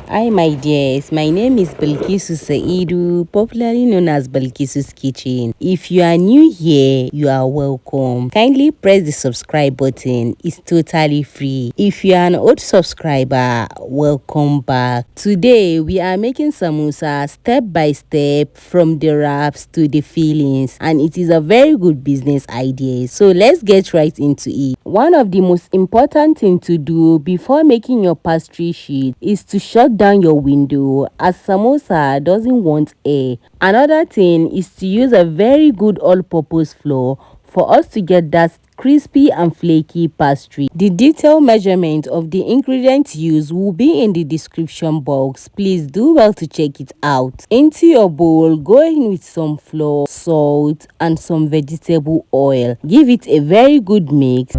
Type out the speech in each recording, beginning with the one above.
Hi, my dears. My name is Bilkisu Saidu, popularly known as Bilkisu's Kitchen. If you are new here, you are welcome. Kindly press the subscribe button. It's totally free. If you are an old subscriber, welcome back. Today, we are making samosa step by step from the wraps to the fillings, and it is a very good business idea. So let's get right into it. One of the most important things to do before making your pastry sheet is to shut down your window, as samosa doesn't want air. Another thing is to use a very good all-purpose flour for us to get that crispy and flaky pastry. The detailed measurement of the ingredients used will be in the description box. Please do well to check it out. Into your bowl, go in with some flour, salt and some vegetable oil. Give it a very good mix.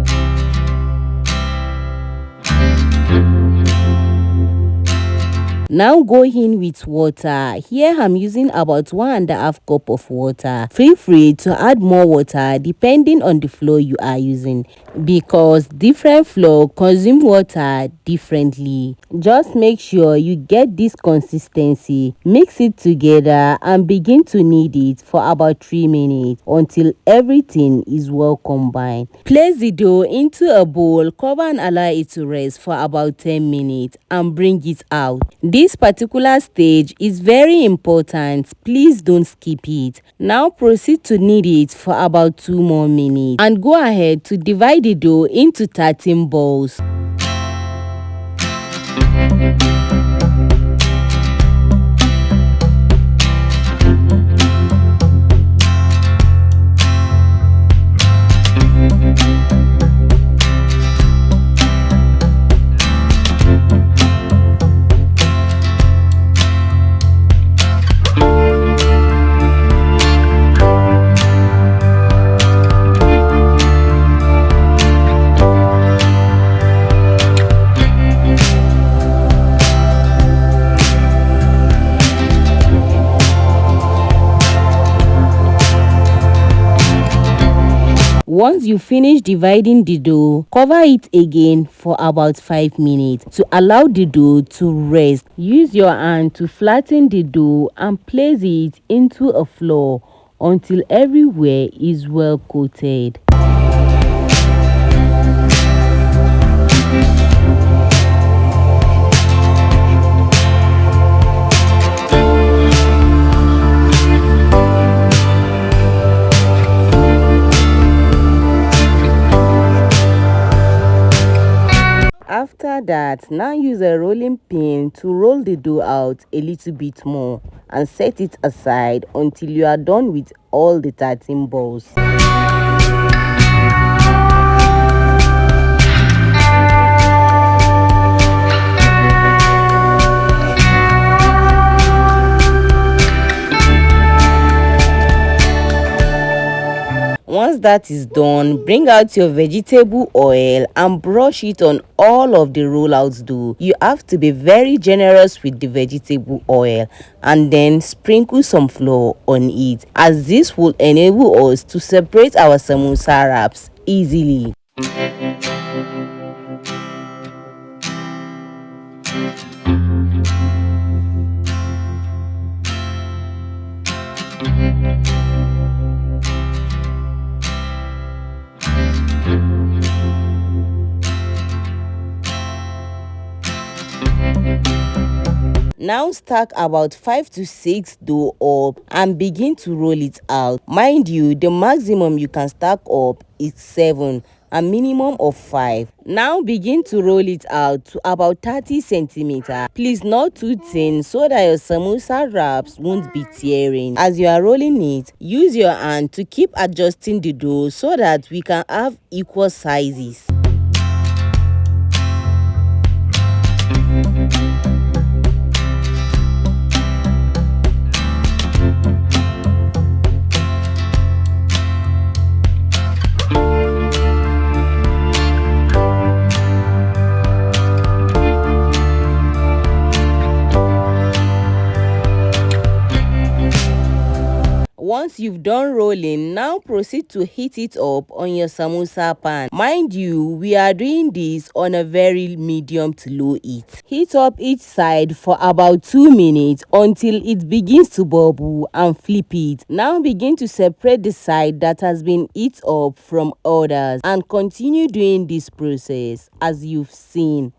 Now go in with water. Here I'm using about 1.5 cup of water. Feel free to add more water depending on the flour you are using, because different flour consume water differently. Just make sure you get this consistency. Mix it together and begin to knead it for about 3 minutes until everything is well combined. Place the dough into a bowl, cover and allow it to rest for about 10 minutes and bring it out. This particular stage is very important. Please don't skip it. Now proceed to knead it for about 2 more minutes and go ahead to divide the dough into 13 balls. Once you finish dividing the dough, cover it again for about 5 minutes to allow the dough to rest. Use your hand to flatten the dough and place it into a flour until everywhere is well coated. After that, now use a rolling pin to roll the dough out a little bit more and set it aside until you are done with all the 13 balls. Once that is done, bring out your vegetable oil and brush it on all of the rollouts dough. You have to be very generous with the vegetable oil and then sprinkle some flour on it, as this will enable us to separate our samosa wraps easily. Now stack about 5 to 6 dough up and begin to roll it out. Mind you, the maximum you can stack up is 7, a minimum of 5. Now begin to roll it out to about 30 centimeters. Please not too thin so that your samosa wraps won't be tearing. As you are rolling it, use your hand to keep adjusting the dough so that we can have equal sizes. Once you've done rolling, now proceed to heat it up on your samosa pan. Mind you, we are doing this on a very medium to low heat. Heat up each side for about 2 minutes until it begins to bubble and flip it. Now begin to separate the side that has been heated up from others and continue doing this process as you've seen.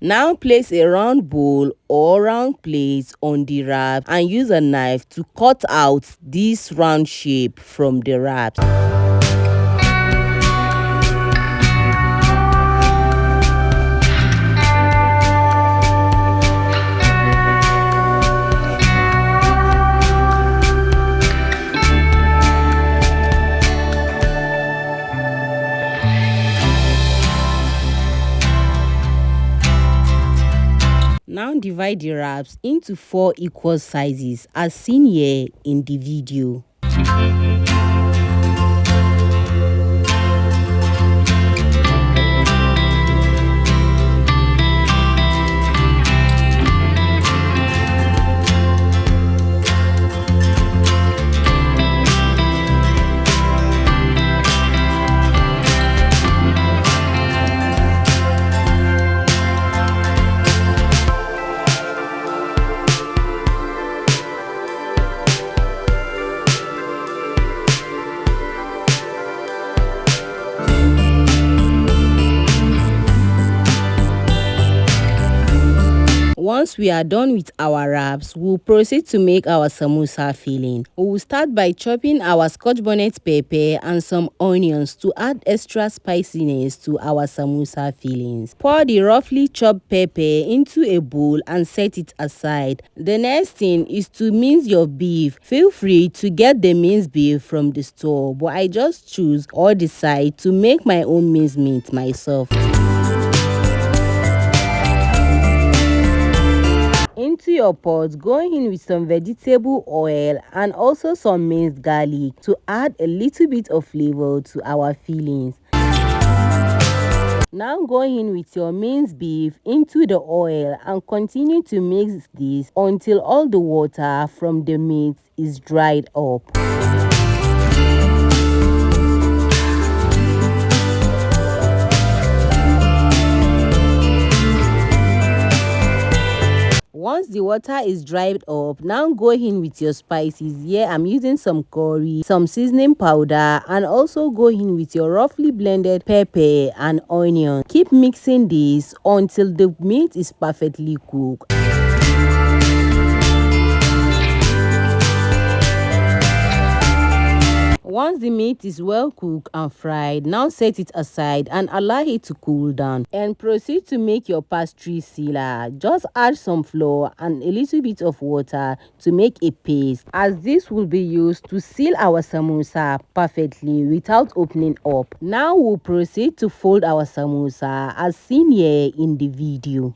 Now place a round bowl or round plate on the wrap and use a knife to cut out this round shape from the wrap. Now divide the wraps into 4 equal sizes as seen here in the video. Once we are done with our wraps, we'll proceed to make our samosa filling. We will start by chopping our Scotch bonnet pepper and some onions to add extra spiciness to our samosa fillings. Pour the roughly chopped pepper into a bowl and set it aside. The next thing is to mince your beef. Feel free to get the minced beef from the store, but I just choose or decide to make my own minced meat myself. Into your pot, go in with some vegetable oil and also some minced garlic to add a little bit of flavor to our fillings. Now go in with your minced beef into the oil and continue to mix this until all the water from the meat is dried up. Once the water is dried up, now go in with your spices. Here I'm using some curry, some seasoning powder, and also go in with your roughly blended pepper and onion. Keep mixing this until the meat is perfectly cooked. Once the meat is well cooked and fried, now set it aside and allow it to cool down and proceed to make your pastry sealer. Just add some flour and a little bit of water to make a paste, as this will be used to seal our samosa perfectly without opening up. Now we'll proceed to fold our samosa as seen here in the video.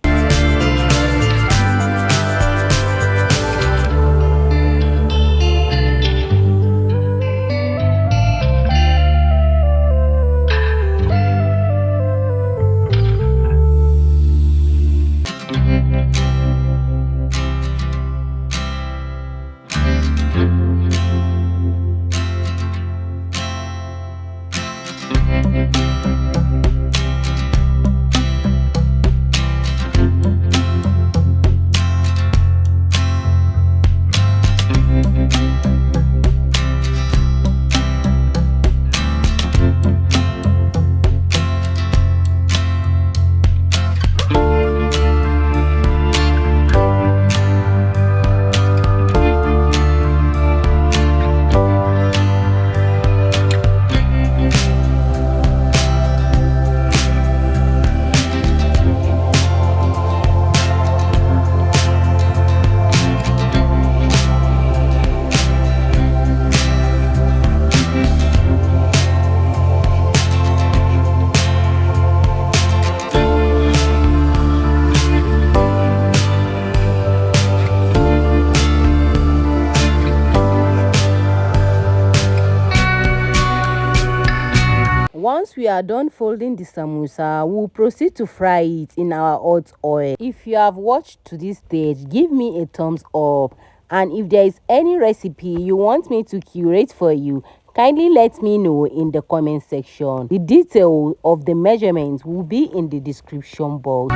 Once we are done folding the samosa, we'll proceed to fry it in our hot oil. If you have watched to this stage, give me a thumbs up, and if there is any recipe you want me to curate for you, kindly let me know in the comment section. The detail of the measurements will be in the description box.